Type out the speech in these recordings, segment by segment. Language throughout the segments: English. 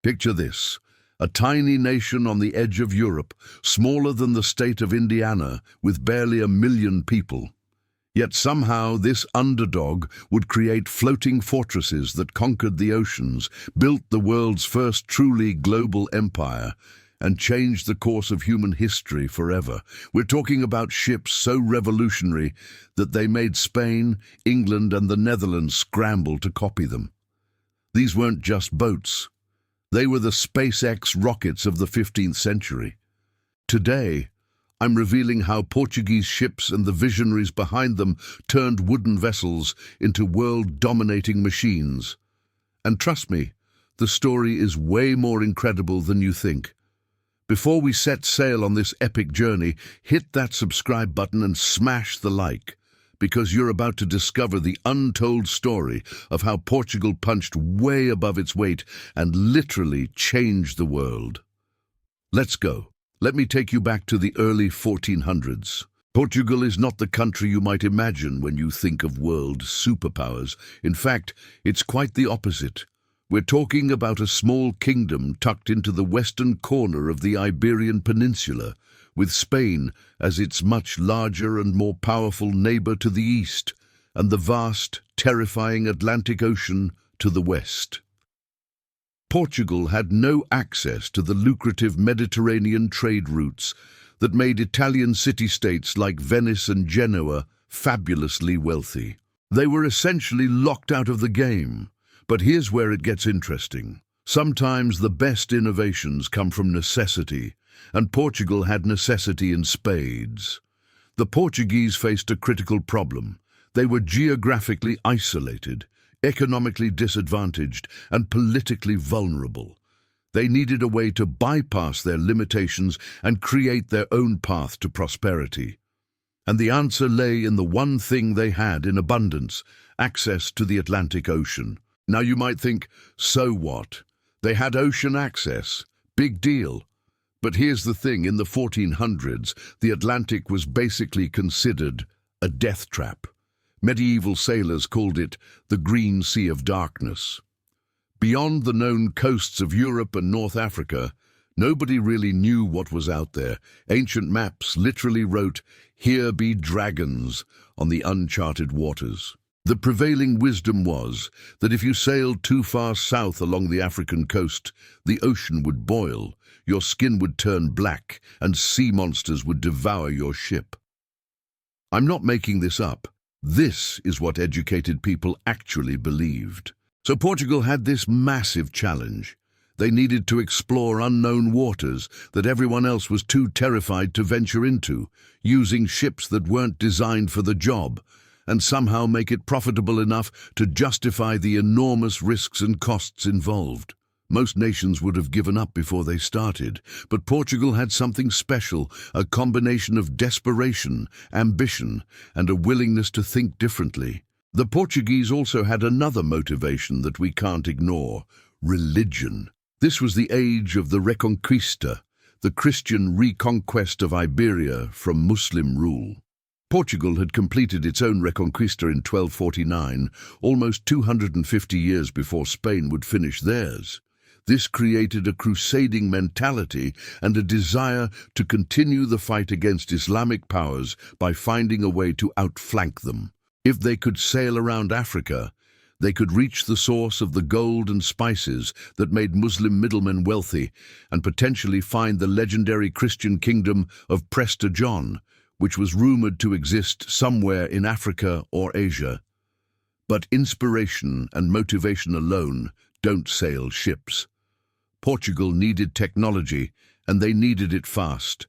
Picture this, a tiny nation on the edge of Europe, smaller than the state of Indiana, with barely 1 million people. Yet somehow this underdog would create floating fortresses that conquered the oceans, built the world's first truly global empire, and changed the course of human history forever. We're talking about ships so revolutionary that they made Spain, England, and the Netherlands scramble to copy them. These weren't just boats. They were the SpaceX rockets of the 15th century. Today, I'm revealing how Portuguese ships and the visionaries behind them turned wooden vessels into world-dominating machines. And trust me, the story is way more incredible than you think. Before we set sail on this epic journey, hit that subscribe button and smash the like, because you're about to discover the untold story of how Portugal punched way above its weight and literally changed the world. Let's go. Let me take you back to the early 1400s. Portugal is not the country you might imagine when you think of world superpowers. In fact, it's quite the opposite. We're talking about a small kingdom tucked into the western corner of the Iberian Peninsula, with Spain as its much larger and more powerful neighbor to the east, and the vast, terrifying Atlantic Ocean to the west. Portugal had no access to the lucrative Mediterranean trade routes that made Italian city-states like Venice and Genoa fabulously wealthy. They were essentially locked out of the game. But here's where it gets interesting. Sometimes the best innovations come from necessity, and Portugal had necessity in spades. The Portuguese faced a critical problem. They were geographically isolated, economically disadvantaged, and politically vulnerable. They needed a way to bypass their limitations and create their own path to prosperity. And the answer lay in the one thing they had in abundance: access to the Atlantic Ocean. Now you might think, so what? They had ocean access. Big deal. But here's the thing, in the 1400s, the Atlantic was basically considered a death trap. Medieval sailors called it the Green Sea of Darkness. Beyond the known coasts of Europe and North Africa, nobody really knew what was out there. Ancient maps literally wrote, "Here be dragons," on the uncharted waters. The prevailing wisdom was that if you sailed too far south along the African coast, the ocean would boil, your skin would turn black, and sea monsters would devour your ship. I'm not making this up. This is what educated people actually believed. So Portugal had this massive challenge. They needed to explore unknown waters that everyone else was too terrified to venture into, using ships that weren't designed for the job, and somehow make it profitable enough to justify the enormous risks and costs involved. Most nations would have given up before they started, but Portugal had something special, a combination of desperation, ambition, and a willingness to think differently. The Portuguese also had another motivation that we can't ignore: religion. This was the age of the Reconquista, the Christian reconquest of Iberia from Muslim rule. Portugal had completed its own Reconquista in 1249, almost 250 years before Spain would finish theirs. This created a crusading mentality and a desire to continue the fight against Islamic powers by finding a way to outflank them. If they could sail around Africa, they could reach the source of the gold and spices that made Muslim middlemen wealthy, and potentially find the legendary Christian kingdom of Prester John, which was rumored to exist somewhere in Africa or Asia. But inspiration and motivation alone don't sail ships. Portugal needed technology, and they needed it fast.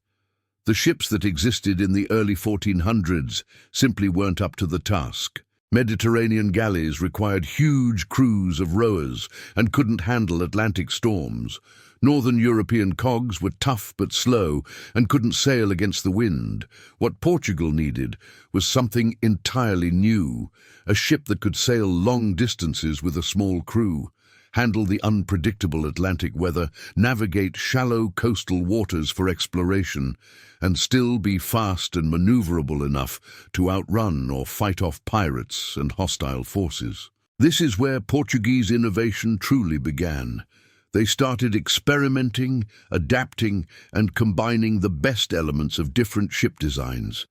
The ships that existed in the early 1400s simply weren't up to the task. Mediterranean galleys required huge crews of rowers and couldn't handle Atlantic storms. Northern European cogs were tough but slow and couldn't sail against the wind. What Portugal needed was something entirely new, a ship that could sail long distances with a small crew, handle the unpredictable Atlantic weather, navigate shallow coastal waters for exploration, and still be fast and maneuverable enough to outrun or fight off pirates and hostile forces. This is where Portuguese innovation truly began. They started experimenting, adapting, and combining the best elements of different ship designs.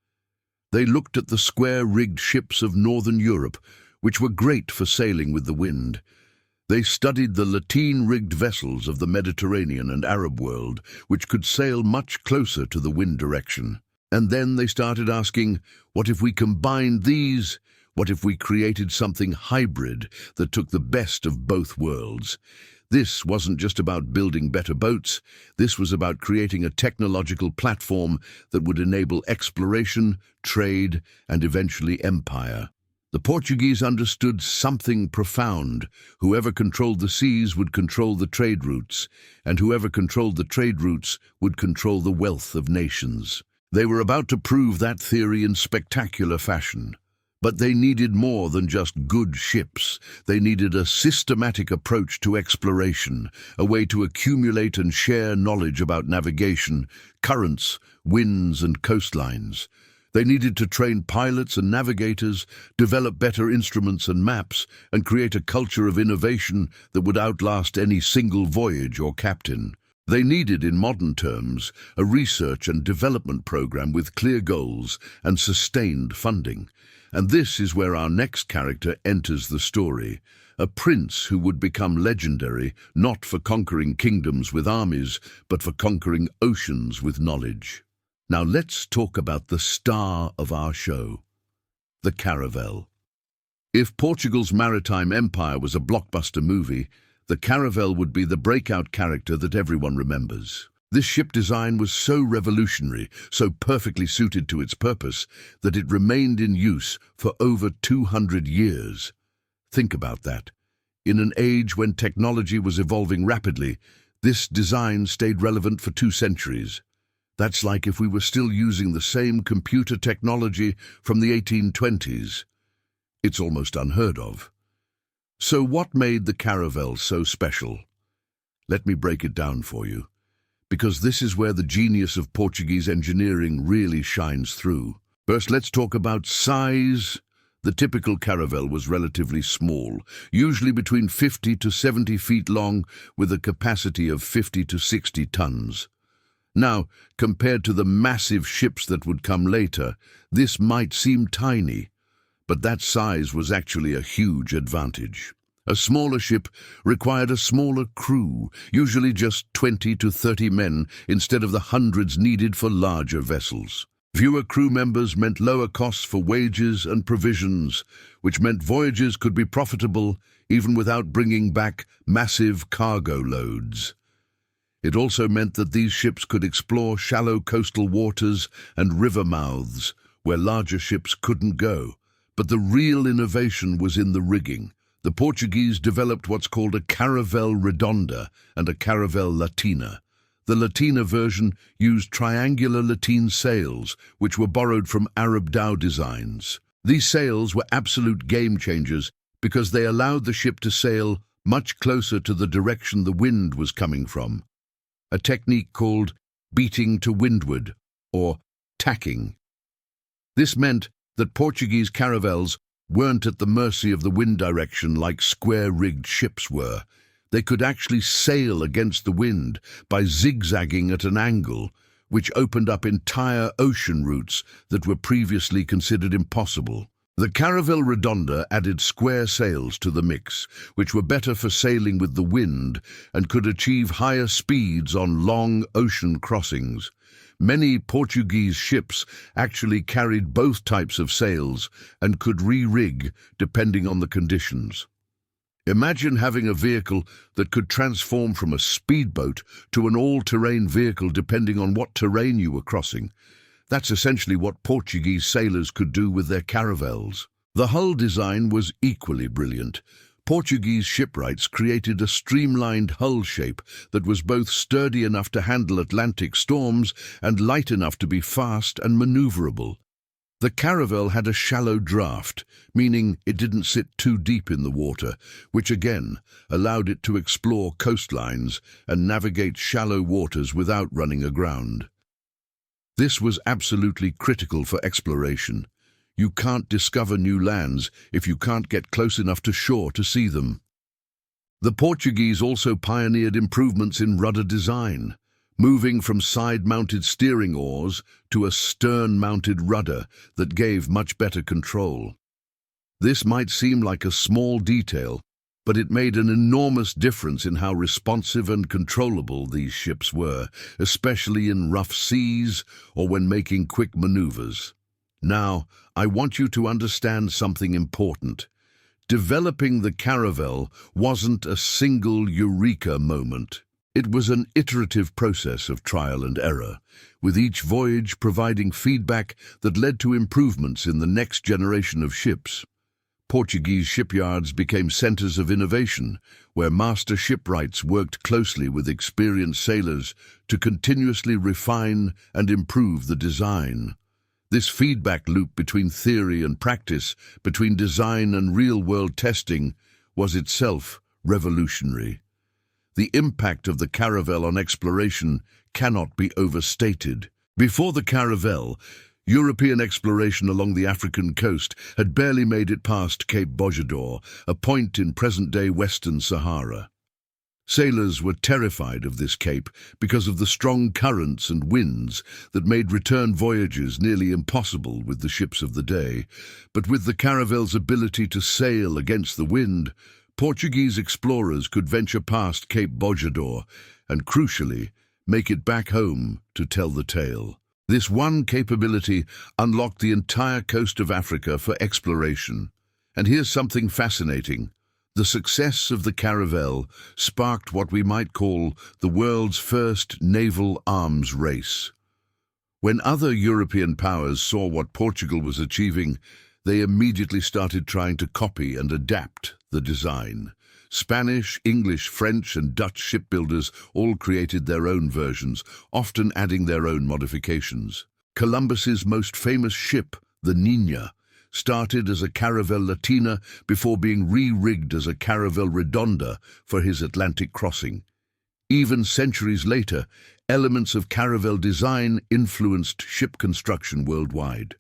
They looked at the square-rigged ships of northern Europe, which were great for sailing with the wind. They studied the lateen-rigged vessels of the Mediterranean and Arab world, which could sail much closer to the wind direction. And then they started asking, what if we combined these? What if we created something hybrid that took the best of both worlds? This wasn't just about building better boats. This was about creating a technological platform that would enable exploration, trade, and eventually empire. The Portuguese understood something profound. Whoever controlled the seas would control the trade routes, and whoever controlled the trade routes would control the wealth of nations. They were about to prove that theory in spectacular fashion. But they needed more than just good ships. They needed a systematic approach to exploration, a way to accumulate and share knowledge about navigation, currents, winds, and coastlines. They needed to train pilots and navigators, develop better instruments and maps, and create a culture of innovation that would outlast any single voyage or captain. They needed, in modern terms, a research and development program with clear goals and sustained funding. And this is where our next character enters the story, a prince who would become legendary, not for conquering kingdoms with armies, but for conquering oceans with knowledge. Now let's talk about the star of our show, the Caravel. If Portugal's maritime empire was a blockbuster movie, the Caravel would be the breakout character that everyone remembers. This ship design was so revolutionary, so perfectly suited to its purpose, that it remained in use for over 200 years. Think about that. In an age when technology was evolving rapidly, this design stayed relevant for 2 centuries. That's like if we were still using the same computer technology from the 1820s. It's almost unheard of. So what made the Caravel so special? Let me break it down for you, because this is where the genius of Portuguese engineering really shines through. First, let's talk about size. The typical Caravel was relatively small, usually between 50 to 70 feet long, with a capacity of 50 to 60 tons. Now, compared to the massive ships that would come later, this might seem tiny, but that size was actually a huge advantage. A smaller ship required a smaller crew, usually just 20 to 30 men instead of the hundreds needed for larger vessels. Fewer crew members meant lower costs for wages and provisions, which meant voyages could be profitable even without bringing back massive cargo loads. It also meant that these ships could explore shallow coastal waters and river mouths where larger ships couldn't go. But the real innovation was in the rigging. The Portuguese developed what's called a Caravel Redonda and a Caravel Latina. The Latina version used triangular lateen sails, which were borrowed from Arab dhow designs. These sails were absolute game changers because they allowed the ship to sail much closer to the direction the wind was coming from, a technique called beating to windward, or tacking. This meant that Portuguese caravels weren't at the mercy of the wind direction like square-rigged ships were. They could actually sail against the wind by zigzagging at an angle, which opened up entire ocean routes that were previously considered impossible. The Caravel Redonda added square sails to the mix, which were better for sailing with the wind and could achieve higher speeds on long ocean crossings. Many Portuguese ships actually carried both types of sails and could re-rig depending on the conditions. Imagine having a vehicle that could transform from a speedboat to an all-terrain vehicle depending on what terrain you were crossing. That's essentially what Portuguese sailors could do with their caravels. The hull design was equally brilliant. Portuguese shipwrights created a streamlined hull shape that was both sturdy enough to handle Atlantic storms and light enough to be fast and maneuverable. The Caravel had a shallow draft, meaning it didn't sit too deep in the water, which again allowed it to explore coastlines and navigate shallow waters without running aground. This was absolutely critical for exploration. You can't discover new lands if you can't get close enough to shore to see them. The Portuguese also pioneered improvements in rudder design, moving from side-mounted steering oars to a stern-mounted rudder that gave much better control. This might seem like a small detail, but it made an enormous difference in how responsive and controllable these ships were, especially in rough seas or when making quick maneuvers. Now, I want you to understand something important. Developing the caravel wasn't a single eureka moment. It was an iterative process of trial and error, with each voyage providing feedback that led to improvements in the next generation of ships. Portuguese shipyards became centers of innovation, where master shipwrights worked closely with experienced sailors to continuously refine and improve the design. This feedback loop between theory and practice, between design and real-world testing, was itself revolutionary. The impact of the caravel on exploration cannot be overstated. Before the caravel, European exploration along the African coast had barely made it past Cape Bojador, a point in present-day Western Sahara. Sailors were terrified of this cape because of the strong currents and winds that made return voyages nearly impossible with the ships of the day. But with the caravel's ability to sail against the wind, Portuguese explorers could venture past Cape Bojador and, crucially, make it back home to tell the tale. This one capability unlocked the entire coast of Africa for exploration. And here's something fascinating. The success of the caravel sparked what we might call the world's first naval arms race. When other European powers saw what Portugal was achieving, they immediately started trying to copy and adapt the design. Spanish, English, French, and Dutch shipbuilders all created their own versions, often adding their own modifications. Columbus's most famous ship, the Niña, started as a caravel latina before being re-rigged as a caravel redonda for his Atlantic crossing. Even centuries later, elements of caravel design influenced ship construction worldwide.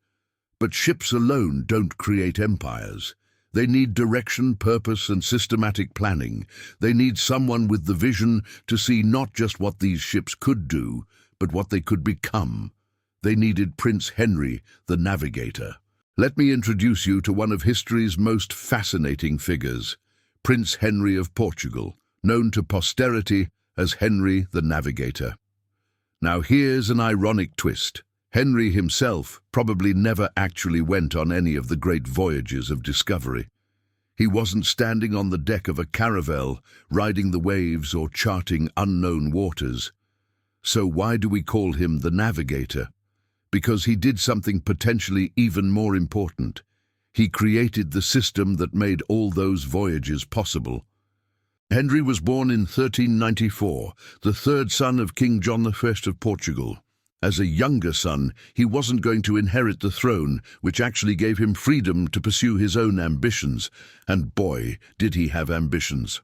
But ships alone don't create empires. They need direction, purpose, and systematic planning. They need someone with the vision to see not just what these ships could do, but what they could become. They needed Prince Henry, the navigator. Let me introduce you to one of history's most fascinating figures, Prince Henry of Portugal, known to posterity as Henry the Navigator. Now here's an ironic twist. Henry himself probably never actually went on any of the great voyages of discovery. He wasn't standing on the deck of a caravel, riding the waves or charting unknown waters. So why do we call him the Navigator? Because he did something potentially even more important. He created the system that made all those voyages possible. Henry was born in 1394, the third son of King John I of Portugal. As a younger son, he wasn't going to inherit the throne, which actually gave him freedom to pursue his own ambitions. And boy, did he have ambitions.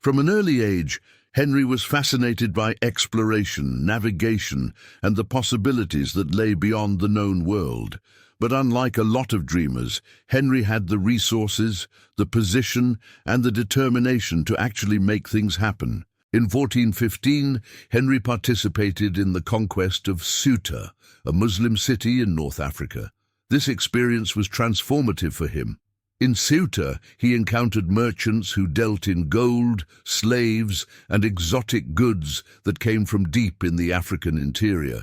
From an early age, Henry was fascinated by exploration, navigation, and the possibilities that lay beyond the known world. But unlike a lot of dreamers, Henry had the resources, the position, and the determination to actually make things happen. In 1415, Henry participated in the conquest of Ceuta, a Muslim city in North Africa. This experience was transformative for him. In Ceuta, he encountered merchants who dealt in gold, slaves, and exotic goods that came from deep in the African interior.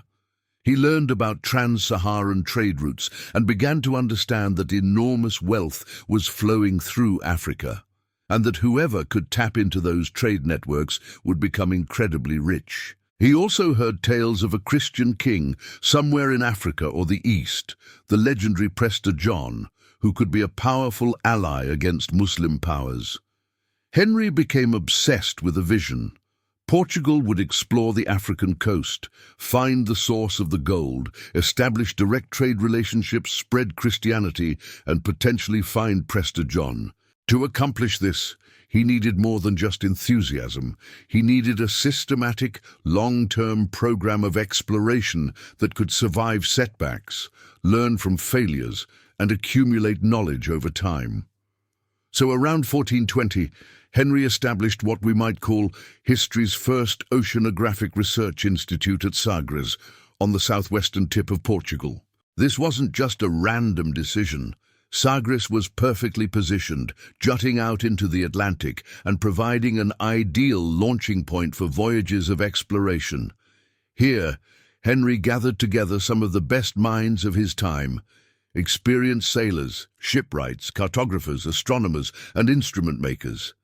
He learned about trans-Saharan trade routes and began to understand that enormous wealth was flowing through Africa, and that whoever could tap into those trade networks would become incredibly rich. He also heard tales of a Christian king somewhere in Africa or the East, the legendary Prester John, who could be a powerful ally against Muslim powers. Henry became obsessed with a vision. Portugal would explore the African coast, find the source of the gold, establish direct trade relationships, spread Christianity, and potentially find Prester John. To accomplish this, he needed more than just enthusiasm. He needed a systematic, long-term program of exploration that could survive setbacks, learn from failures, and accumulate knowledge over time. So around 1420, Henry established what we might call history's first oceanographic research institute at Sagres, on the southwestern tip of Portugal. This wasn't just a random decision. Sagres was perfectly positioned, jutting out into the Atlantic and providing an ideal launching point for voyages of exploration. Here, Henry gathered together some of the best minds of his time: experienced sailors, shipwrights, cartographers, astronomers, and instrument makers.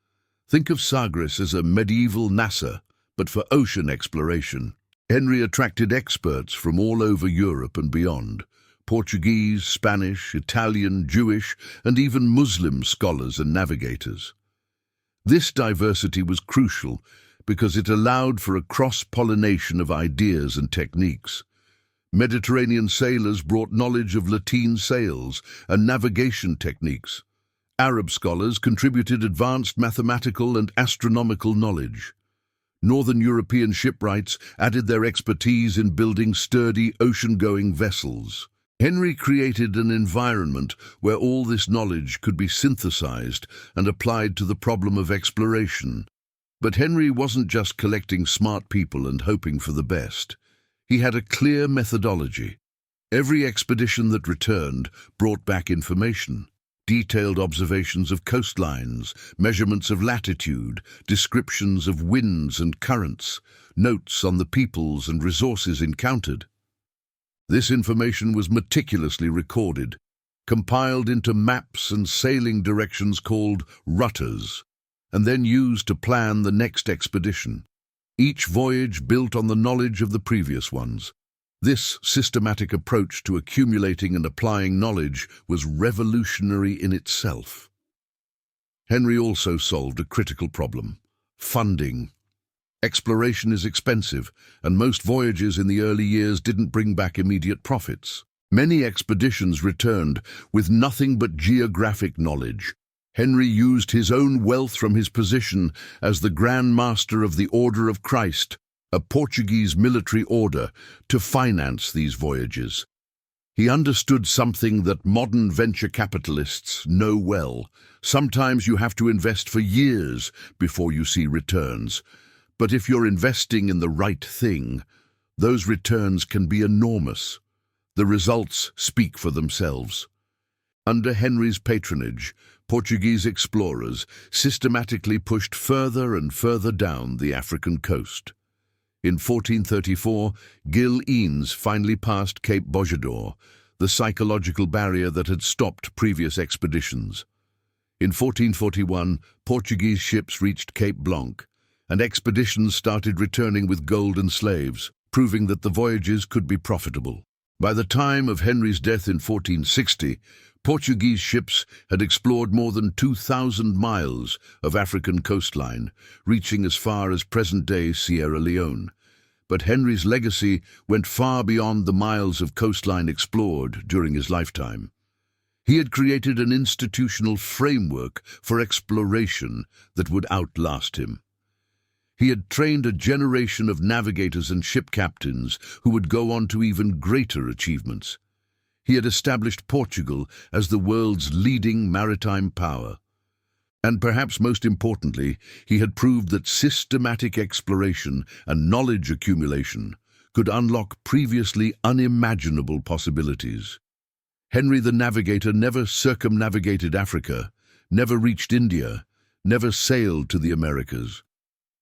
Think of Sagres as a medieval NASA, but for ocean exploration. Henry attracted experts from all over Europe and beyond: Portuguese, Spanish, Italian, Jewish, and even Muslim scholars and navigators. This diversity was crucial because it allowed for a cross-pollination of ideas and techniques. Mediterranean sailors brought knowledge of lateen sails and navigation techniques. Arab scholars contributed advanced mathematical and astronomical knowledge. Northern European shipwrights added their expertise in building sturdy ocean-going vessels. Henry created an environment where all this knowledge could be synthesized and applied to the problem of exploration. But Henry wasn't just collecting smart people and hoping for the best. He had a clear methodology. Every expedition that returned brought back information: detailed observations of coastlines, measurements of latitude, descriptions of winds and currents, notes on the peoples and resources encountered. This information was meticulously recorded, compiled into maps and sailing directions called rutters, and then used to plan the next expedition. Each voyage built on the knowledge of the previous ones. This systematic approach to accumulating and applying knowledge was revolutionary in itself. Henry also solved a critical problem: funding. Exploration is expensive, and most voyages in the early years didn't bring back immediate profits. Many expeditions returned with nothing but geographic knowledge. Henry used his own wealth from his position as the Grand Master of the Order of Christ, a Portuguese military order, to finance these voyages. He understood something that modern venture capitalists know well. Sometimes you have to invest for years before you see returns. But if you're investing in the right thing, those returns can be enormous. The results speak for themselves. Under Henry's patronage, Portuguese explorers systematically pushed further and further down the African coast. In 1434, Gil Eanes finally passed Cape Bojador, the psychological barrier that had stopped previous expeditions. In 1441, Portuguese ships reached Cape Blanc, and expeditions started returning with gold and slaves, proving that the voyages could be profitable. By the time of Henry's death in 1460, Portuguese ships had explored more than 2,000 miles of African coastline, reaching as far as present-day Sierra Leone. But Henry's legacy went far beyond the miles of coastline explored during his lifetime. He had created an institutional framework for exploration that would outlast him. He had trained a generation of navigators and ship captains who would go on to even greater achievements. He had established Portugal as the world's leading maritime power. And perhaps most importantly, he had proved that systematic exploration and knowledge accumulation could unlock previously unimaginable possibilities. Henry the Navigator never circumnavigated Africa, never reached India, never sailed to the Americas.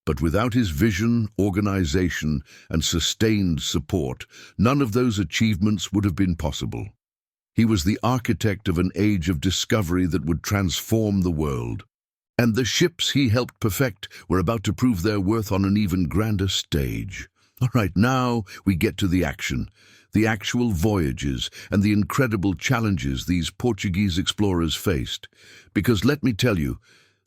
But without his vision, organization, and sustained support, none of those achievements would have been possible. He was the architect of an age of discovery that would transform the world. And the ships he helped perfect were about to prove their worth on an even grander stage. All right, now we get to the action, the actual voyages and the incredible challenges these Portuguese explorers faced. Because let me tell you,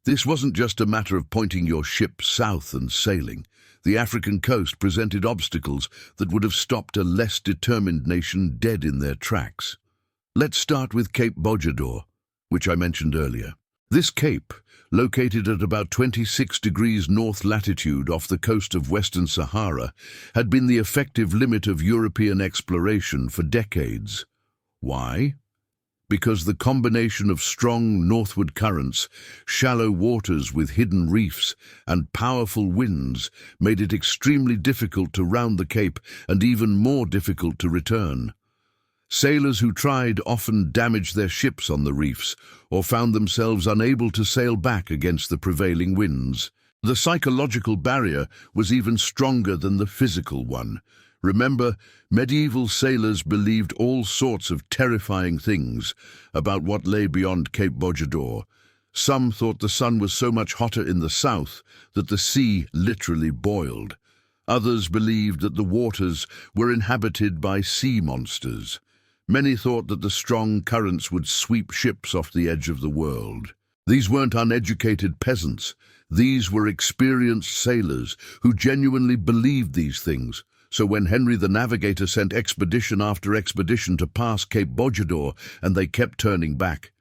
this wasn't just a matter of pointing your ship south and sailing. The African coast presented obstacles that would have stopped a less determined nation dead in their tracks. Let's start with Cape Bojador, which I mentioned earlier. This cape, located at about 26 degrees north latitude off the coast of Western Sahara, had been the effective limit of European exploration for decades. Why? because the combination of strong northward currents, shallow waters with hidden reefs, and powerful winds made it extremely difficult to round the Cape and even more difficult to return. Sailors who tried often damaged their ships on the reefs or found themselves unable to sail back against the prevailing winds. The psychological barrier was even stronger than the physical one. Remember, medieval sailors believed all sorts of terrifying things about what lay beyond Cape Bojador. Some thought the sun was so much hotter in the south that the sea literally boiled. Others believed that the waters were inhabited by sea monsters. Many thought that the strong currents would sweep ships off the edge of the world. These weren't uneducated peasants. These were experienced sailors who genuinely believed these things. So when Henry the Navigator sent expedition after expedition to pass Cape Bojador and they kept turning back,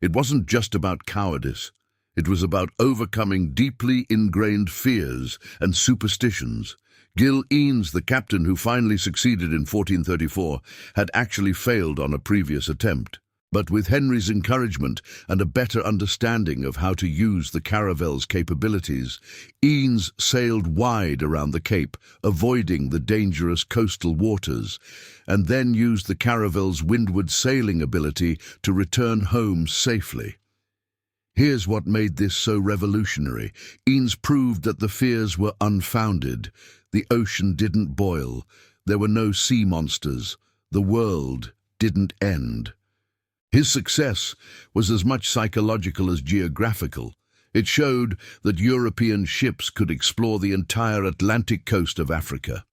it wasn't just about cowardice. It was about overcoming deeply ingrained fears and superstitions. Gil Eanes, the captain who finally succeeded in 1434, had actually failed on a previous attempt. But with Henry's encouragement and a better understanding of how to use the caravel's capabilities, Eanes sailed wide around the Cape, avoiding the dangerous coastal waters, and then used the caravel's windward sailing ability to return home safely. Here's what made this so revolutionary. Eanes proved that the fears were unfounded. The ocean didn't boil. There were no sea monsters. The world didn't end. His success was as much psychological as geographical. It showed that European ships could explore the entire Atlantic coast of Africa.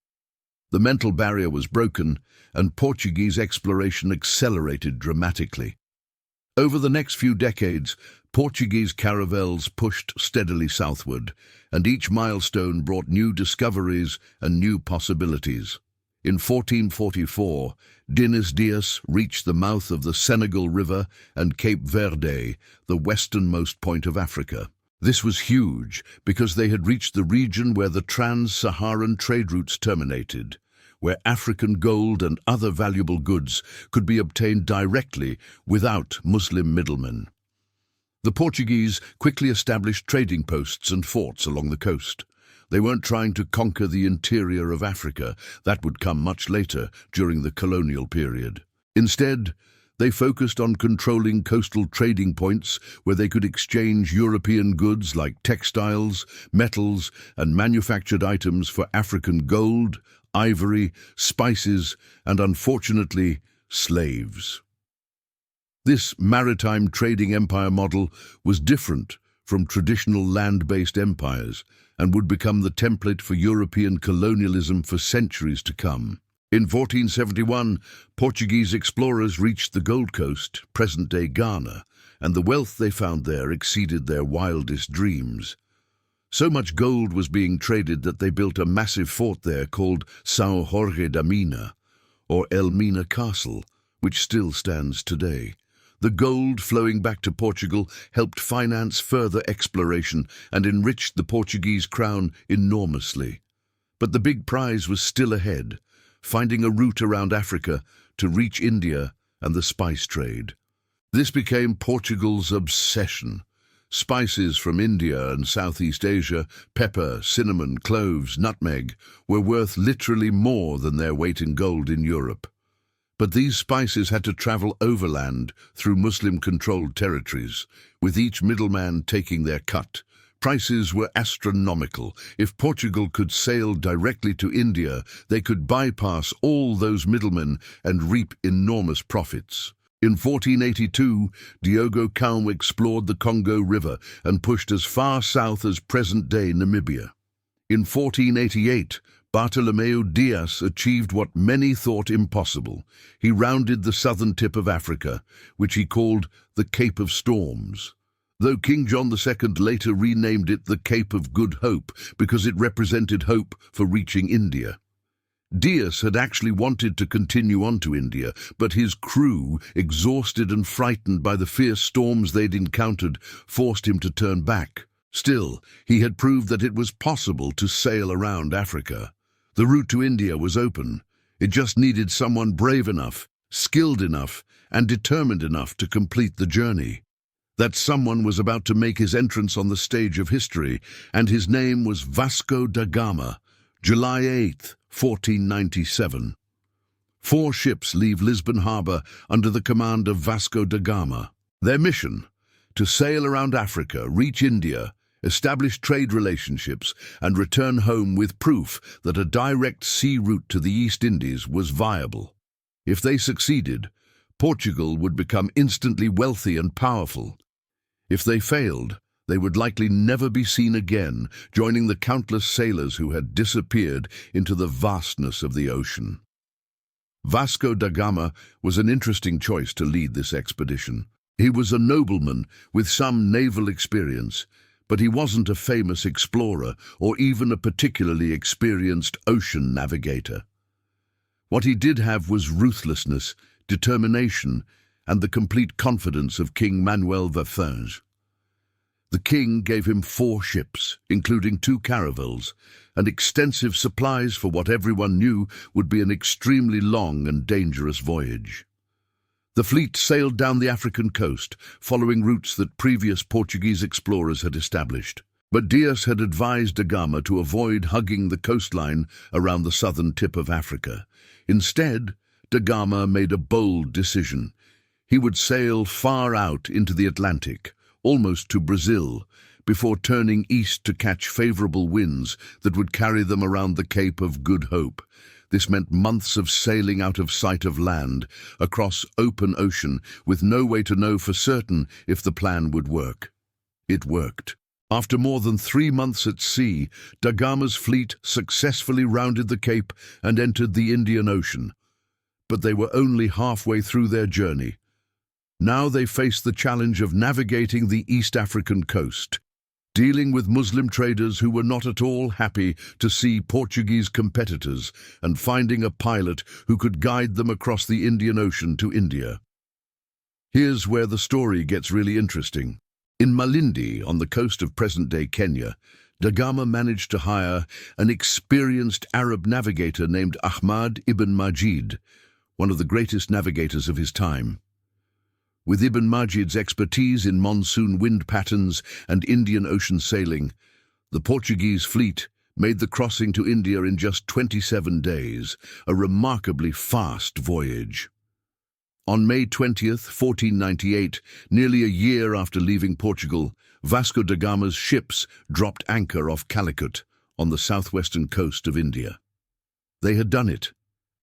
The mental barrier was broken, and Portuguese exploration accelerated dramatically. Over the next few decades, Portuguese caravels pushed steadily southward, and each milestone brought new discoveries and new possibilities. In 1444, Dines Dias reached the mouth of the Senegal River and Cape Verde, the westernmost point of Africa. This was huge because they had reached the region where the trans-Saharan trade routes terminated, where African gold and other valuable goods could be obtained directly without Muslim middlemen. The Portuguese quickly established trading posts and forts along the coast. They weren't trying to conquer the interior of Africa. That would come much later, during the colonial period. Instead, they focused on controlling coastal trading points where they could exchange European goods like textiles, metals, and manufactured items for African gold, ivory, spices, and unfortunately, slaves. This maritime trading empire model was different from traditional land-based empires and would become the template for European colonialism for centuries to come. In 1471, Portuguese explorers reached the Gold Coast, present-day Ghana, and the wealth they found there exceeded their wildest dreams. So much gold was being traded that they built a massive fort there called São Jorge da Mina, or El Mina Castle, which still stands today. The gold flowing back to Portugal helped finance further exploration and enriched the Portuguese crown enormously. But the big prize was still ahead, finding a route around Africa to reach India and the spice trade. This became Portugal's obsession. Spices from India and Southeast Asia, pepper, cinnamon, cloves, nutmeg, were worth literally more than their weight in gold in Europe. But these spices had to travel overland through Muslim-controlled territories, with each middleman taking their cut. Prices were astronomical. If Portugal could sail directly to India, they could bypass all those middlemen and reap enormous profits. In 1482, Diogo Calm explored the Congo River and pushed as far south as present-day Namibia. In 1488, Bartolomeu Dias achieved what many thought impossible. He rounded the southern tip of Africa, which he called the Cape of Storms. Though King John II later renamed it the Cape of Good Hope because it represented hope for reaching India. Dias had actually wanted to continue on to India, but his crew, exhausted and frightened by the fierce storms they'd encountered, forced him to turn back. Still, he had proved that it was possible to sail around Africa. The route to India was open. It just needed someone brave enough, skilled enough, and determined enough to complete the journey. That someone was about to make his entrance on the stage of history, and his name was Vasco da Gama, July 8, 1497. 4 ships leave Lisbon harbour under the command of Vasco da Gama. Their mission? To sail around Africa, reach India, establish trade relationships, and return home with proof that a direct sea route to the East Indies was viable. If they succeeded, Portugal would become instantly wealthy and powerful. If they failed, they would likely never be seen again, joining the countless sailors who had disappeared into the vastness of the ocean. Vasco da Gama was an interesting choice to lead this expedition. He was a nobleman with some naval experience, but he wasn't a famous explorer or even a particularly experienced ocean navigator. What he did have was ruthlessness, determination, and the complete confidence of King Manuel Verfinge. The king gave him 4 ships, including 2 caravels, and extensive supplies for what everyone knew would be an extremely long and dangerous voyage. The fleet sailed down the African coast, following routes that previous Portuguese explorers had established. But Dias had advised da Gama to avoid hugging the coastline around the southern tip of Africa. Instead, da Gama made a bold decision. He would sail far out into the Atlantic, almost to Brazil, before turning east to catch favorable winds that would carry them around the Cape of Good Hope. This meant months of sailing out of sight of land, across open ocean, with no way to know for certain if the plan would work. It worked. After more than 3 months at sea, da Gama's fleet successfully rounded the Cape and entered the Indian Ocean. But they were only halfway through their journey. Now they faced the challenge of navigating the East African coast, dealing with Muslim traders who were not at all happy to see Portuguese competitors, and finding a pilot who could guide them across the Indian Ocean to India. Here's where the story gets really interesting. In Malindi, on the coast of present-day Kenya, da Gama managed to hire an experienced Arab navigator named Ahmad ibn Majid, one of the greatest navigators of his time. With Ibn Majid's expertise in monsoon wind patterns and Indian Ocean sailing, the Portuguese fleet made the crossing to India in just 27 days, a remarkably fast voyage. On May 20th, 1498, nearly a year after leaving Portugal, Vasco da Gama's ships dropped anchor off Calicut on the southwestern coast of India. They had done it.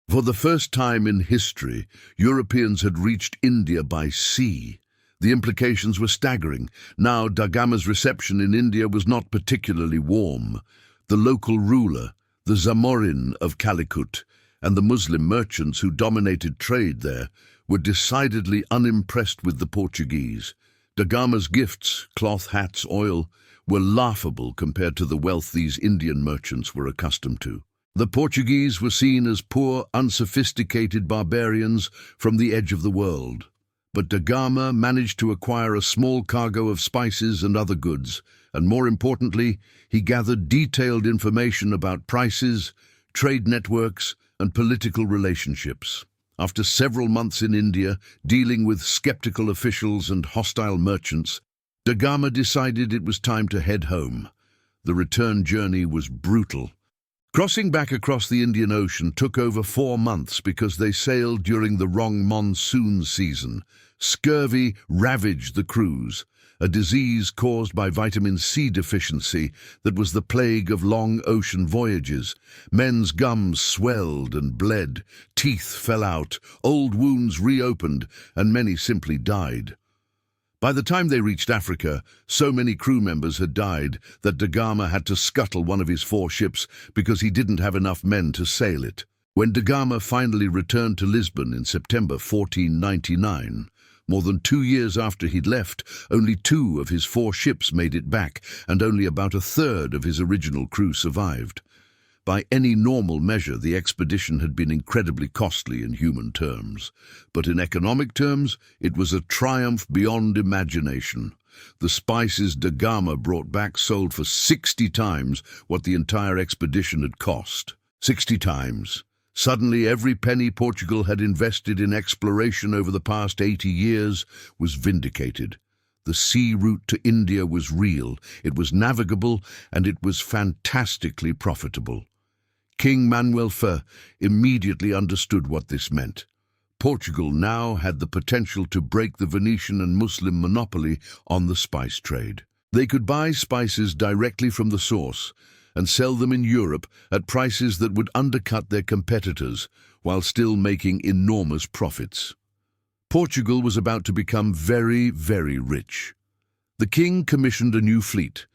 For the first time in history, Europeans had reached India by sea. The implications were staggering. Now, da Gama's reception in India was not particularly warm. The local ruler, the Zamorin of Calicut, and the Muslim merchants who dominated trade there were decidedly unimpressed with the Portuguese. Da Gama's gifts, cloth, hats, oil, were laughable compared to the wealth these Indian merchants were accustomed to. The Portuguese were seen as poor, unsophisticated barbarians from the edge of the world. But da Gama managed to acquire a small cargo of spices and other goods, and more importantly, he gathered detailed information about prices, trade networks, and political relationships. After several months in India, dealing with skeptical officials and hostile merchants, da Gama decided it was time to head home. The return journey was brutal. Crossing back across the Indian Ocean took over 4 months because they sailed during the wrong monsoon season. Scurvy ravaged the crews, a disease caused by vitamin C deficiency that was the plague of long ocean voyages. Men's gums swelled and bled, teeth fell out, old wounds reopened, and many simply died. By the time they reached Africa, so many crew members had died that da Gama had to scuttle one of his 4 ships because he didn't have enough men to sail it. When da Gama finally returned to Lisbon in September 1499, more than 2 years after he'd left, only 2 of his 4 ships made it back, and only about a third of his original crew survived. By any normal measure, the expedition had been incredibly costly in human terms, but in economic terms, it was a triumph beyond imagination. The spices da Gama brought back sold for 60 times what the entire expedition had cost. 60 times. Suddenly, every penny Portugal had invested in exploration over the past 80 years was vindicated. The sea route to India was real, it was navigable, and it was fantastically profitable. King Manuel I immediately understood what this meant. Portugal now had the potential to break the Venetian and Muslim monopoly on the spice trade. They could buy spices directly from the source and sell them in Europe at prices that would undercut their competitors while still making enormous profits. Portugal was about to become very, very rich. The king commissioned a new fleet,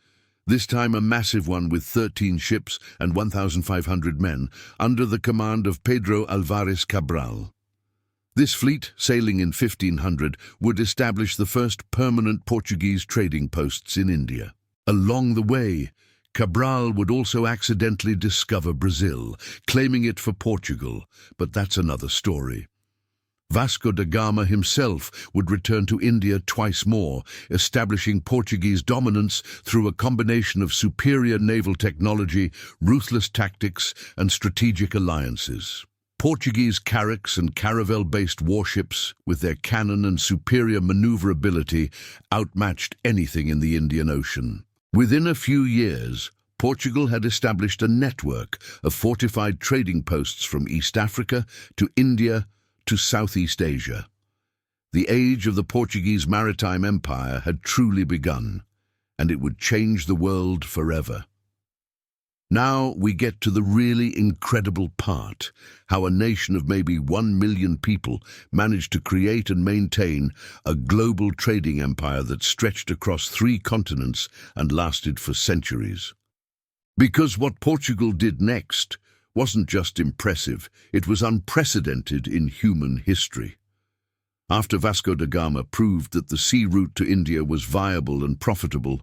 this time a massive one with 13 ships and 1,500 men, under the command of Pedro Álvares Cabral. This fleet, sailing in 1500, would establish the first permanent Portuguese trading posts in India. Along the way, Cabral would also accidentally discover Brazil, claiming it for Portugal, but that's another story. Vasco da Gama himself would return to India twice more, establishing Portuguese dominance through a combination of superior naval technology, ruthless tactics, and strategic alliances. Portuguese carracks and caravel-based warships, with their cannon and superior maneuverability, outmatched anything in the Indian Ocean. Within a few years, Portugal had established a network of fortified trading posts from East Africa to India to Southeast Asia. The age of the Portuguese Maritime Empire had truly begun, and it would change the world forever. Now we get to the really incredible part, how a nation of maybe 1 million people managed to create and maintain a global trading empire that stretched across 3 continents and lasted for centuries. Because what Portugal did next wasn't just impressive, it was unprecedented in human history. After Vasco da Gama proved that the sea route to India was viable and profitable,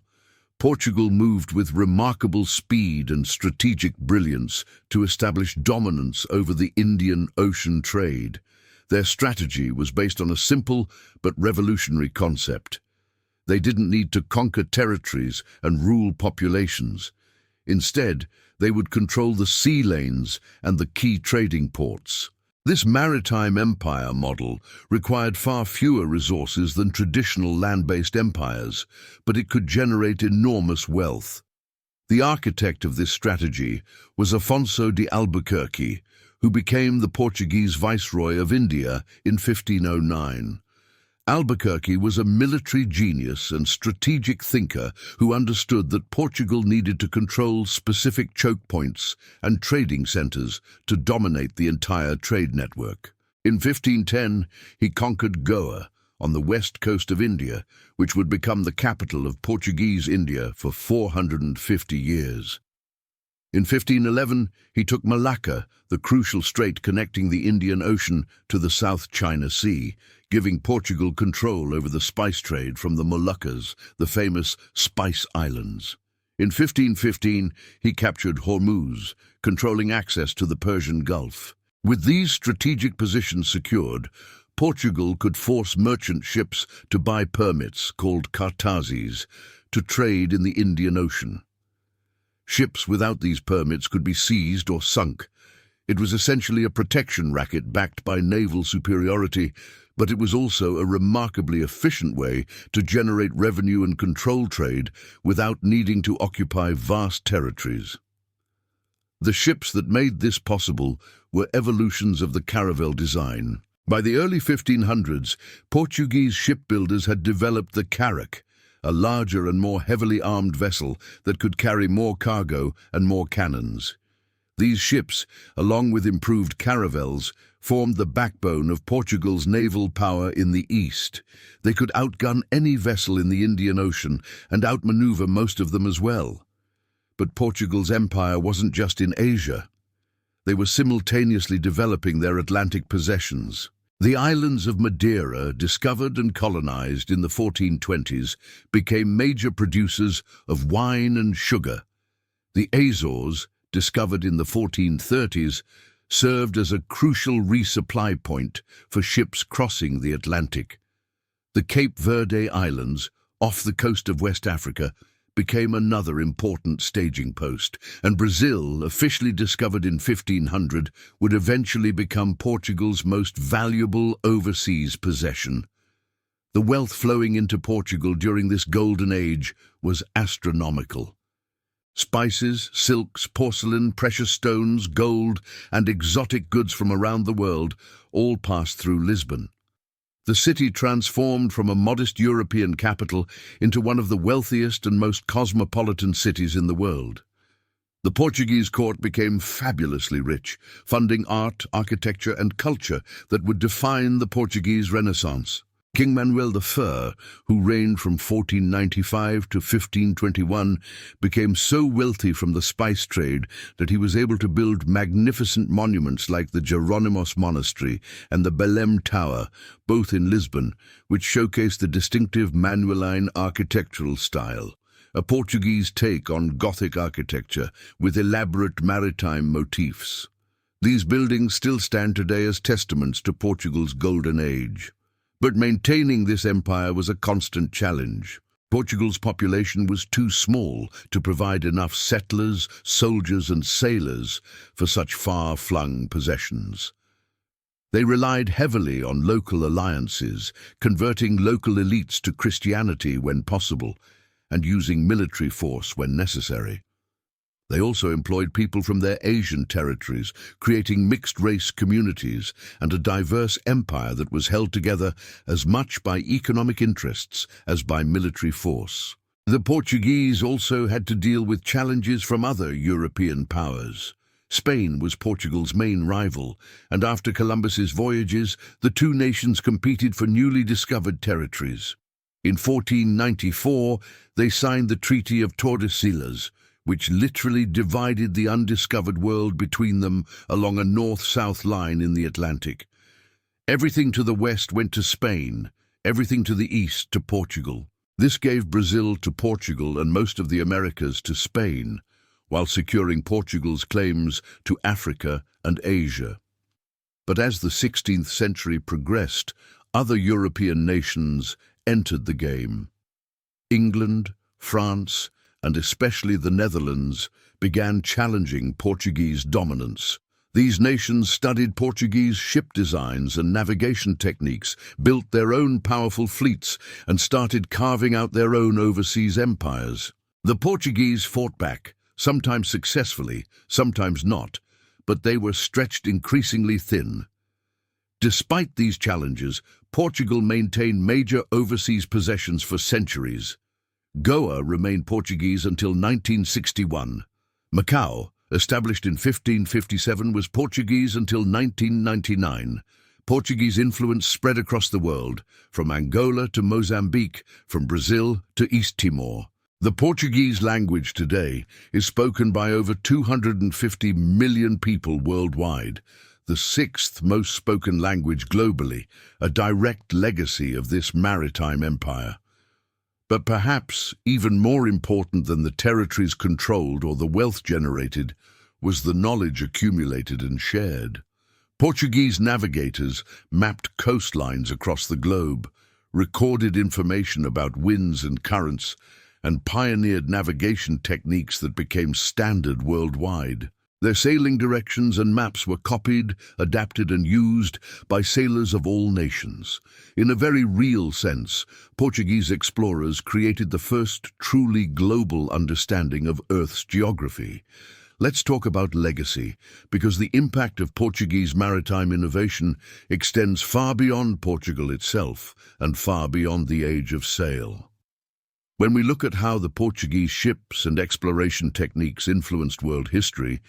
Portugal moved with remarkable speed and strategic brilliance to establish dominance over the Indian Ocean trade. Their strategy was based on a simple but revolutionary concept. They didn't need to conquer territories and rule populations. Instead, they would control the sea lanes and the key trading ports. This maritime empire model required far fewer resources than traditional land-based empires, but it could generate enormous wealth. The architect of this strategy was Afonso de Albuquerque, who became the Portuguese Viceroy of India in 1509. Albuquerque was a military genius and strategic thinker who understood that Portugal needed to control specific choke points and trading centers to dominate the entire trade network. In 1510, he conquered Goa on the west coast of India, which would become the capital of Portuguese India for 450 years. In 1511, he took Malacca, the crucial strait connecting the Indian Ocean to the South China Sea, giving Portugal control over the spice trade from the Moluccas, the famous Spice Islands. In 1515, he captured Hormuz, controlling access to the Persian Gulf. With these strategic positions secured, Portugal could force merchant ships to buy permits, called cartazes, to trade in the Indian Ocean. Ships without these permits could be seized or sunk. It was essentially a protection racket backed by naval superiority, but it was also a remarkably efficient way to generate revenue and control trade without needing to occupy vast territories. The ships that made this possible were evolutions of the caravel design. By the early 1500s, Portuguese shipbuilders had developed the carrack, a larger and more heavily armed vessel that could carry more cargo and more cannons. These ships, along with improved caravels, formed the backbone of Portugal's naval power in the east. They could outgun any vessel in the Indian Ocean and outmaneuver most of them as well. But Portugal's empire wasn't just in Asia. They were simultaneously developing their Atlantic possessions. The islands of Madeira, discovered and colonized in the 1420s, became major producers of wine and sugar. The Azores, discovered in the 1430s, served as a crucial resupply point for ships crossing the Atlantic. The Cape Verde Islands, off the coast of West Africa, became another important staging post, and Brazil, officially discovered in 1500, would eventually become Portugal's most valuable overseas possession. The wealth flowing into Portugal during this golden age was astronomical. Spices, silks, porcelain, precious stones, gold, and exotic goods from around the world all passed through Lisbon. The city transformed from a modest European capital into one of the wealthiest and most cosmopolitan cities in the world. The Portuguese court became fabulously rich, funding art, architecture, and culture that would define the Portuguese Renaissance. King Manuel I, who reigned from 1495 to 1521, became so wealthy from the spice trade that he was able to build magnificent monuments like the Jerónimos Monastery and the Belém Tower, both in Lisbon, which showcased the distinctive Manueline architectural style, a Portuguese take on Gothic architecture with elaborate maritime motifs. These buildings still stand today as testaments to Portugal's golden age. But maintaining this empire was a constant challenge. Portugal's population was too small to provide enough settlers, soldiers, and sailors for such far-flung possessions. They relied heavily on local alliances, converting local elites to Christianity when possible, and using military force when necessary. They also employed people from their Asian territories, creating mixed-race communities and a diverse empire that was held together as much by economic interests as by military force. The Portuguese also had to deal with challenges from other European powers. Spain was Portugal's main rival, and after Columbus's voyages, the two nations competed for newly discovered territories. In 1494, they signed the Treaty of Tordesillas, which literally divided the undiscovered world between them along a north-south line in the Atlantic. Everything to the west went to Spain, everything to the east to Portugal. This gave Brazil to Portugal and most of the Americas to Spain, while securing Portugal's claims to Africa and Asia. But as the 16th century progressed, other European nations entered the game. England, France, and especially the Netherlands, began challenging Portuguese dominance. These nations studied Portuguese ship designs and navigation techniques, built their own powerful fleets, and started carving out their own overseas empires. The Portuguese fought back, sometimes successfully, sometimes not, but they were stretched increasingly thin. Despite these challenges, Portugal maintained major overseas possessions for centuries. Goa remained Portuguese until 1961. Macau, established in 1557, was Portuguese until 1999. Portuguese influence spread across the world, from Angola to Mozambique, from Brazil to East Timor. The Portuguese language today is spoken by over 250 million people worldwide, the sixth most spoken language globally, a direct legacy of this maritime empire. But perhaps even more important than the territories controlled or the wealth generated was the knowledge accumulated and shared. Portuguese navigators mapped coastlines across the globe, recorded information about winds and currents, and pioneered navigation techniques that became standard worldwide. Their sailing directions and maps were copied, adapted, and used by sailors of all nations. In a very real sense, Portuguese explorers created the first truly global understanding of Earth's geography. Let's talk about legacy, because the impact of Portuguese maritime innovation extends far beyond Portugal itself and far beyond the age of sail. When we look at how the Portuguese ships and exploration techniques influenced world history,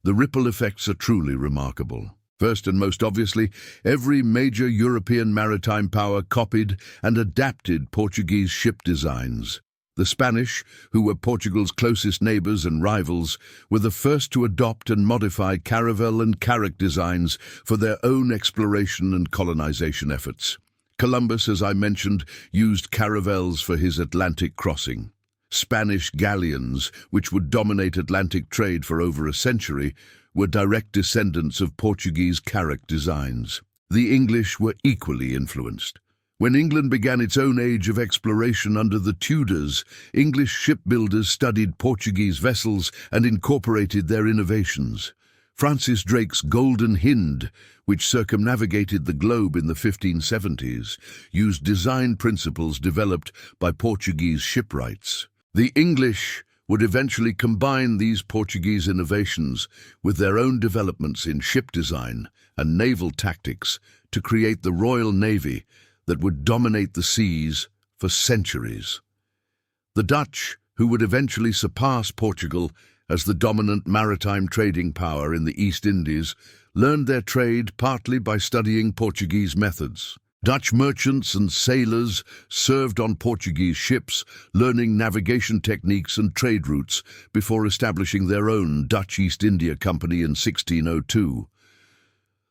the ripple effects are truly remarkable. First and most obviously, every major European maritime power copied and adapted Portuguese ship designs. The Spanish, who were Portugal's closest neighbors and rivals, were the first to adopt and modify caravel and carrack designs for their own exploration and colonization efforts. Columbus, as I mentioned, used caravels for his Atlantic crossing. Spanish galleons, which would dominate Atlantic trade for over a century, were direct descendants of Portuguese carrack designs. The English were equally influenced. When England began its own age of exploration under the Tudors, English shipbuilders studied Portuguese vessels and incorporated their innovations. Francis Drake's Golden Hind, which circumnavigated the globe in the 1570s, used design principles developed by Portuguese shipwrights. The English would eventually combine these Portuguese innovations with their own developments in ship design and naval tactics to create the Royal Navy that would dominate the seas for centuries. The Dutch, who would eventually surpass Portugal as the dominant maritime trading power in the East Indies, learned their trade partly by studying Portuguese methods. Dutch merchants and sailors served on Portuguese ships, learning navigation techniques and trade routes before establishing their own Dutch East India Company in 1602.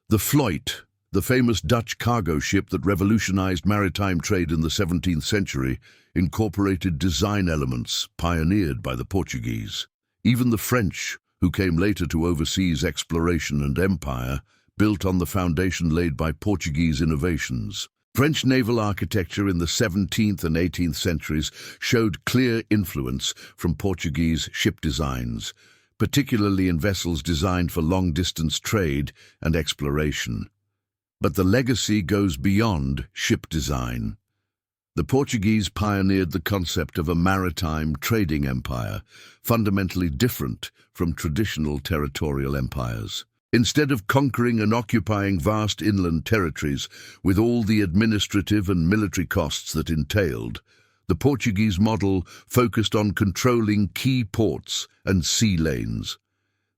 The Vlot, the famous Dutch cargo ship that revolutionized maritime trade in the 17th century, incorporated design elements pioneered by the Portuguese. Even the French, who came later to overseas exploration and empire, built on the foundation laid by Portuguese innovations. French naval architecture in the 17th and 18th centuries showed clear influence from Portuguese ship designs, particularly in vessels designed for long-distance trade and exploration. But the legacy goes beyond ship design. The Portuguese pioneered the concept of a maritime trading empire, fundamentally different from traditional territorial empires. Instead of conquering and occupying vast inland territories with all the administrative and military costs that entailed, the Portuguese model focused on controlling key ports and sea lanes.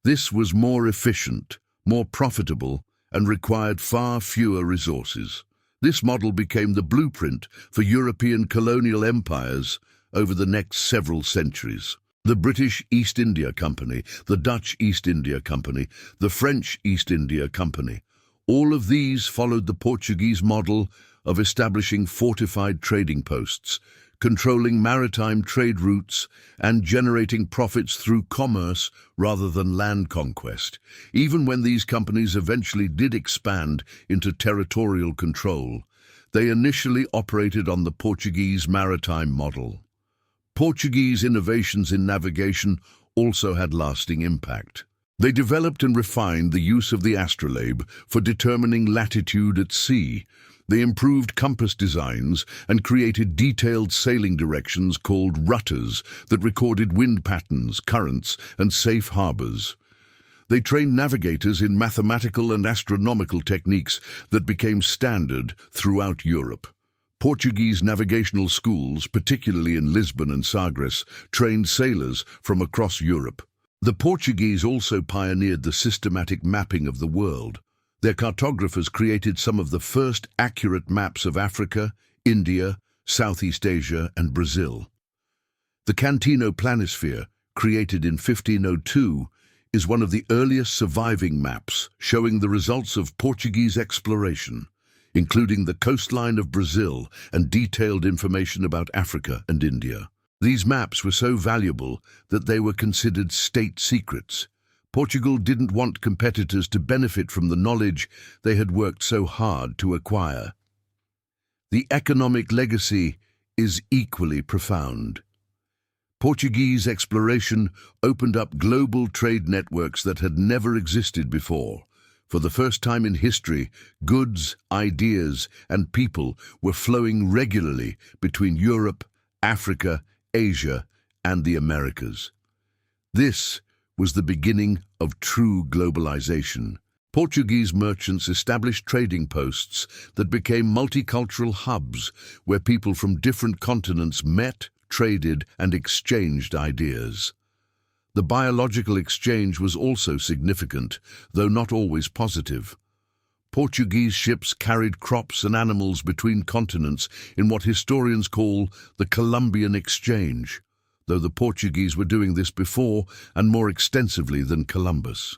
This was more efficient, more profitable, and required far fewer resources. This model became the blueprint for European colonial empires over the next several centuries. The British East India Company, the Dutch East India Company, the French East India Company, all of these followed the Portuguese model of establishing fortified trading posts, controlling maritime trade routes, and generating profits through commerce rather than land conquest. Even when these companies eventually did expand into territorial control, they initially operated on the Portuguese maritime model. Portuguese innovations in navigation also had lasting impact. They developed and refined the use of the astrolabe for determining latitude at sea. They improved compass designs and created detailed sailing directions called rutters that recorded wind patterns, currents, and safe harbors. They trained navigators in mathematical and astronomical techniques that became standard throughout Europe. Portuguese navigational schools, particularly in Lisbon and Sagres, trained sailors from across Europe. The Portuguese also pioneered the systematic mapping of the world. Their cartographers created some of the first accurate maps of Africa, India, Southeast Asia, and Brazil. The Cantino planisphere, created in 1502, is one of the earliest surviving maps showing the results of Portuguese exploration, including the coastline of Brazil and detailed information about Africa and India. These maps were so valuable that they were considered state secrets. Portugal didn't want competitors to benefit from the knowledge they had worked so hard to acquire. The economic legacy is equally profound. Portuguese exploration opened up global trade networks that had never existed before. For the first time in history, goods, ideas, and people were flowing regularly between Europe, Africa, Asia, and the Americas. This was the beginning of true globalization. Portuguese merchants established trading posts that became multicultural hubs where people from different continents met, traded, and exchanged ideas. The biological exchange was also significant, though not always positive. Portuguese ships carried crops and animals between continents in what historians call the Columbian Exchange, though the Portuguese were doing this before and more extensively than Columbus.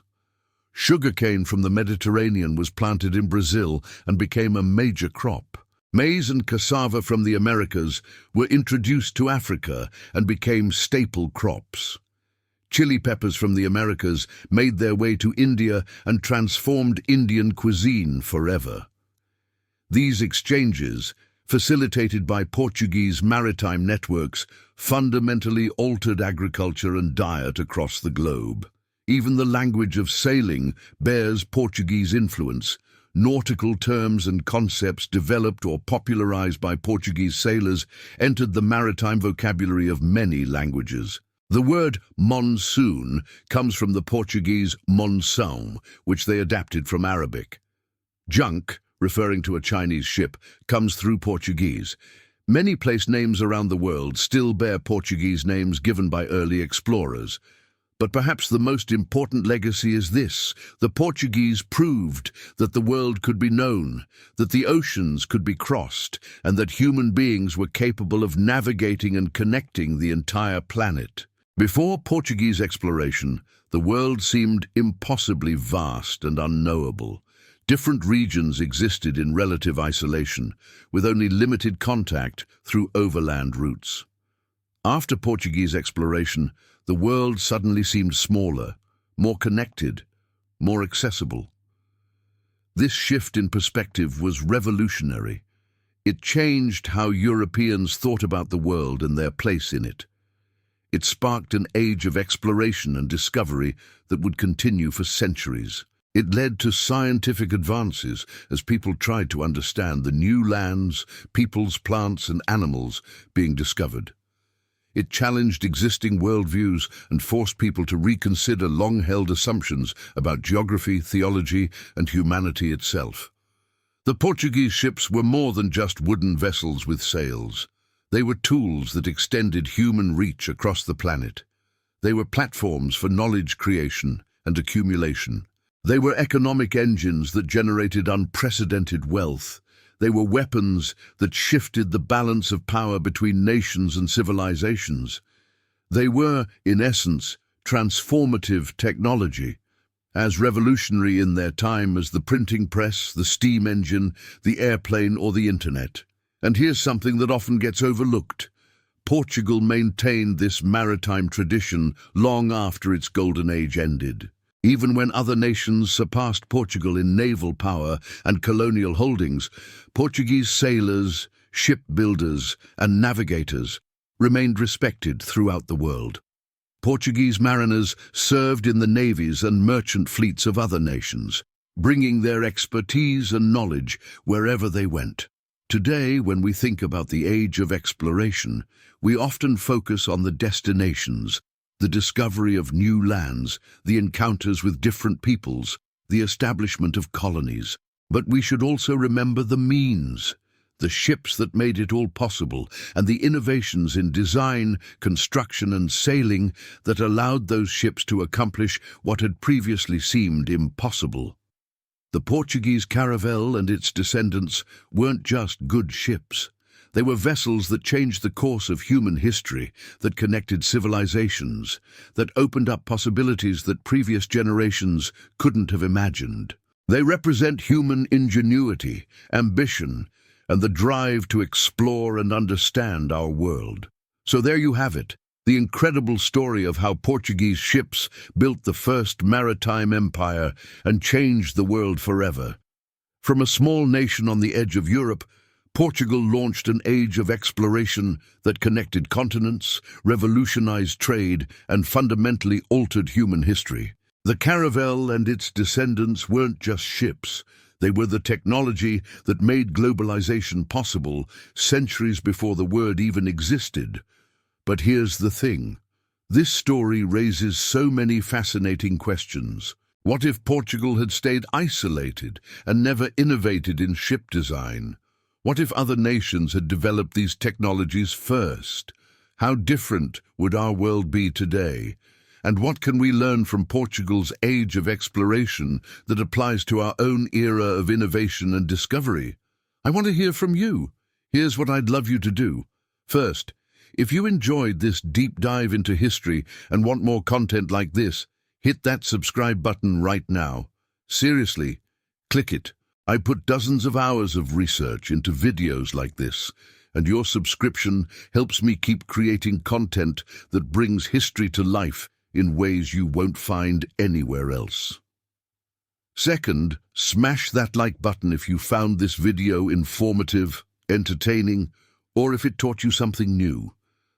Sugarcane from the Mediterranean was planted in Brazil and became a major crop. Maize and cassava from the Americas were introduced to Africa and became staple crops. Chili peppers from the Americas made their way to India and transformed Indian cuisine forever. These exchanges facilitated by Portuguese maritime networks, fundamentally altered agriculture and diet across the globe. Even the language of sailing bears Portuguese influence. Nautical terms and concepts developed or popularized by Portuguese sailors entered the maritime vocabulary of many languages. The word monsoon comes from the Portuguese monção, which they adapted from Arabic. Junk, referring to a Chinese ship, comes through Portuguese. Many place names around the world still bear Portuguese names given by early explorers. But perhaps the most important legacy is this: the Portuguese proved that the world could be known, that the oceans could be crossed, and that human beings were capable of navigating and connecting the entire planet. Before Portuguese exploration, the world seemed impossibly vast and unknowable. Different regions existed in relative isolation, with only limited contact through overland routes. After Portuguese exploration, the world suddenly seemed smaller, more connected, more accessible. This shift in perspective was revolutionary. It changed how Europeans thought about the world and their place in it. It sparked an age of exploration and discovery that would continue for centuries. It led to scientific advances as people tried to understand the new lands, peoples, plants, and animals being discovered. It challenged existing worldviews and forced people to reconsider long-held assumptions about geography, theology, and humanity itself. The Portuguese ships were more than just wooden vessels with sails. They were tools that extended human reach across the planet. They were platforms for knowledge creation and accumulation. They were economic engines that generated unprecedented wealth. They were weapons that shifted the balance of power between nations and civilizations. They were, in essence, transformative technology, as revolutionary in their time as the printing press, the steam engine, the airplane, or the internet. And here's something that often gets overlooked. Portugal maintained this maritime tradition long after its golden age ended. Even when other nations surpassed Portugal in naval power and colonial holdings, Portuguese sailors, shipbuilders, and navigators remained respected throughout the world. Portuguese mariners served in the navies and merchant fleets of other nations, bringing their expertise and knowledge wherever they went. Today, when we think about the age of exploration, we often focus on the destinations, the discovery of new lands, the encounters with different peoples, the establishment of colonies. But we should also remember the means, the ships that made it all possible, and the innovations in design, construction, and sailing that allowed those ships to accomplish what had previously seemed impossible. The Portuguese caravel and its descendants weren't just good ships. They were vessels that changed the course of human history, that connected civilizations, that opened up possibilities that previous generations couldn't have imagined. They represent human ingenuity, ambition, and the drive to explore and understand our world. So there you have it, the incredible story of how Portuguese ships built the first maritime empire and changed the world forever. From a small nation on the edge of Europe, Portugal launched an age of exploration that connected continents, revolutionized trade, and fundamentally altered human history. The caravel and its descendants weren't just ships. They were the technology that made globalization possible centuries before the word even existed. But here's the thing. This story raises so many fascinating questions. What if Portugal had stayed isolated and never innovated in ship design? What if other nations had developed these technologies first? How different would our world be today? And what can we learn from Portugal's age of exploration that applies to our own era of innovation and discovery? I want to hear from you. Here's what I'd love you to do. First, if you enjoyed this deep dive into history and want more content like this, hit that subscribe button right now. Seriously, click it. I put dozens of hours of research into videos like this, and your subscription helps me keep creating content that brings history to life in ways you won't find anywhere else. Second, smash that like button if you found this video informative entertaining, or if it taught you something new.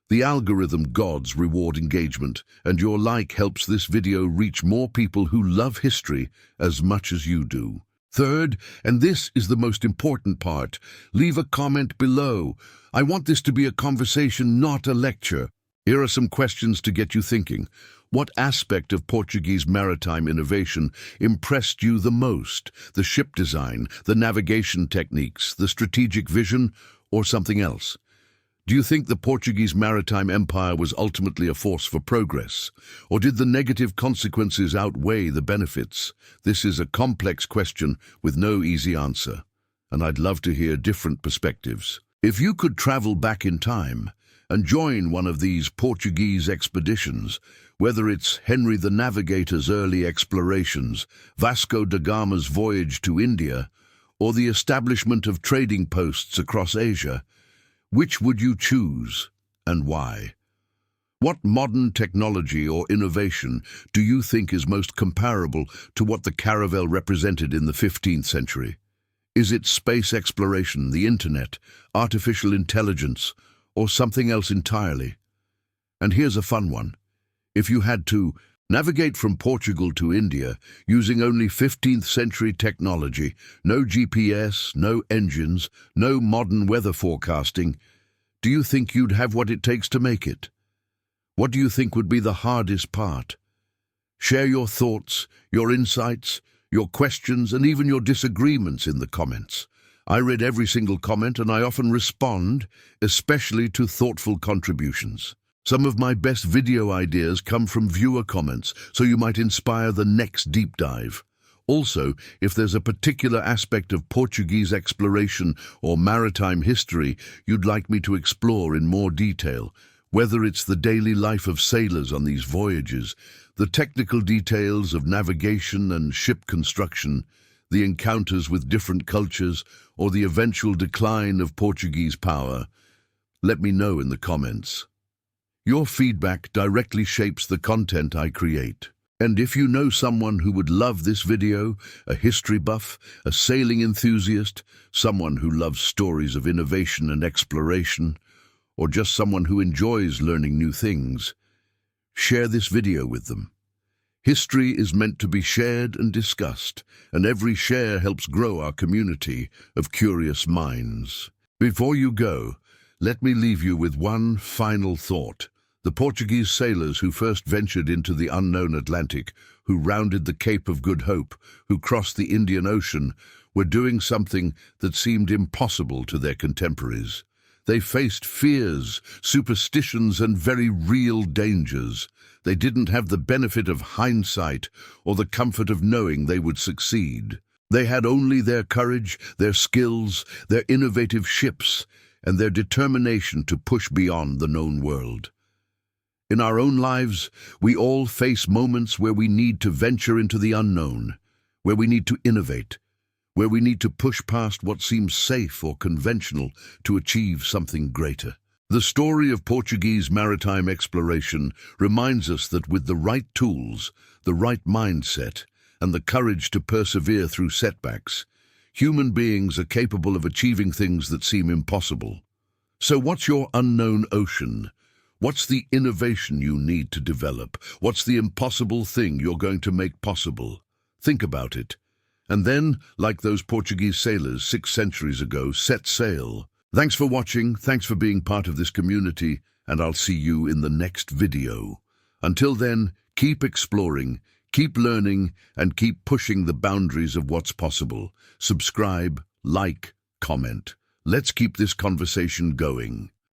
The algorithm gods reward engagement, and your like helps this video reach more people who love history as much as you do. Third, and this is the most important part, leave a comment below. I want this to be a conversation, not a lecture. Here are some questions to get you thinking. What aspect of Portuguese maritime innovation impressed you the most? The ship design, the navigation techniques, the strategic vision, or something else? Do you think the Portuguese maritime empire was ultimately a force for progress? Or did the negative consequences outweigh the benefits? This is a complex question with no easy answer, and I'd love to hear different perspectives. If you could travel back in time and join one of these Portuguese expeditions, whether it's Henry the Navigator's early explorations, Vasco da Gama's voyage to India, or the establishment of trading posts across Asia, which would you choose, and why? What modern technology or innovation do you think is most comparable to what the caravel represented in the 15th century? Is it space exploration, the internet, artificial intelligence, or something else entirely? And here's a fun one. If you had to navigate from Portugal to India using only 15th century technology, no GPS, no engines, no modern weather forecasting, do you think you'd have what it takes to make it? What do you think would be the hardest part? Share your thoughts, your insights, your questions, and even your disagreements in the comments. I read every single comment and I often respond, especially to thoughtful contributions. Some of my best video ideas come from viewer comments, so you might inspire the next deep dive. Also, if there's a particular aspect of Portuguese exploration or maritime history you'd like me to explore in more detail, whether it's the daily life of sailors on these voyages, the technical details of navigation and ship construction, the encounters with different cultures, or the eventual decline of Portuguese power, let me know in the comments. Your feedback directly shapes the content I create. And if you know someone who would love this video, a history buff, a sailing enthusiast, someone who loves stories of innovation and exploration, or just someone who enjoys learning new things, share this video with them. History is meant to be shared and discussed, and every share helps grow our community of curious minds. Before you go, let me leave you with one final thought. The Portuguese sailors who first ventured into the unknown Atlantic, who rounded the Cape of Good Hope, who crossed the Indian Ocean, were doing something that seemed impossible to their contemporaries. They faced fears, superstitions, and very real dangers. They didn't have the benefit of hindsight or the comfort of knowing they would succeed. They had only their courage, their skills, their innovative ships, and their determination to push beyond the known world. In our own lives, we all face moments where we need to venture into the unknown, where we need to innovate, where we need to push past what seems safe or conventional to achieve something greater. The story of Portuguese maritime exploration reminds us that with the right tools, the right mindset, and the courage to persevere through setbacks, human beings are capable of achieving things that seem impossible. So what's your unknown ocean? What's the innovation you need to develop? What's the impossible thing you're going to make possible? Think about it. And then, like those Portuguese sailors 6 centuries ago, set sail. Thanks for watching, thanks for being part of this community, and I'll see you in the next video. Until then, keep exploring, keep learning, and keep pushing the boundaries of what's possible. Subscribe, like, comment. Let's keep this conversation going.